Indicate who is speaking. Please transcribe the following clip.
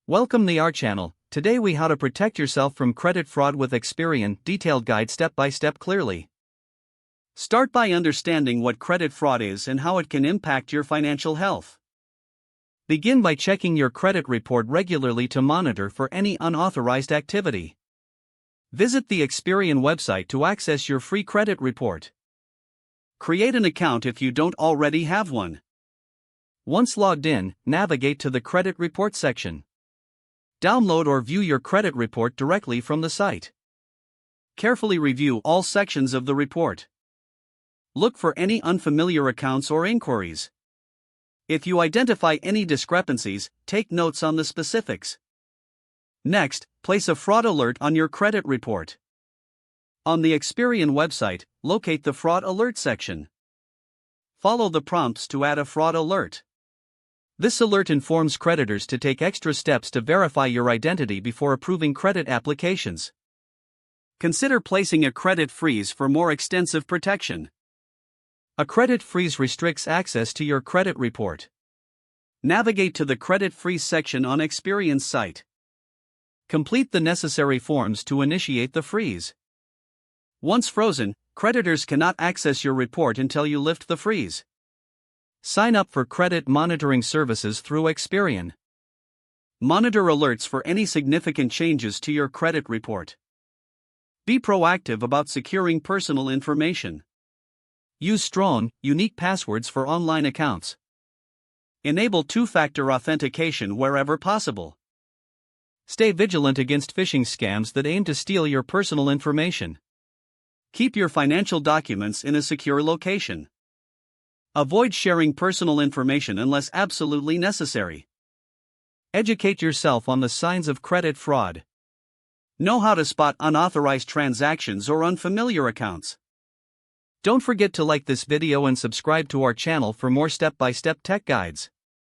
Speaker 1: Welcome to our channel. Today we how to protect yourself from credit fraud with Experian, detailed guide step by step clearly. Start by understanding what credit fraud is and how it can impact your financial health. Begin by checking your credit report regularly to monitor for any unauthorized activity. Visit the Experian website to access your free credit report. Create an account if you don't already have one. Once logged in, navigate to the credit report section. Download or view your credit report directly from the site. Carefully review all sections of the report. Look for any unfamiliar accounts or inquiries. If you identify any discrepancies, take notes on the specifics. Next, place a fraud alert on your credit report. On the Experian website, locate the fraud alert section. Follow the prompts to add a fraud alert. This alert informs creditors to take extra steps to verify your identity before approving credit applications. Consider placing a credit freeze for more extensive protection. A credit freeze restricts access to your credit report. Navigate to the credit freeze section on Experian's site. Complete the necessary forms to initiate the freeze. Once frozen, creditors cannot access your report until you lift the freeze. Sign up for credit monitoring services through Experian. Monitor alerts for any significant changes to your credit report. Be proactive about securing personal information. Use strong, unique passwords for online accounts. Enable two-factor authentication wherever possible. Stay vigilant against phishing scams that aim to steal your personal information. Keep your financial documents in a secure location. Avoid sharing personal information unless absolutely necessary. Educate yourself on the signs of credit fraud. Know how to spot unauthorized transactions or unfamiliar accounts. Don't forget to like this video and subscribe to our channel for more step-by-step tech guides.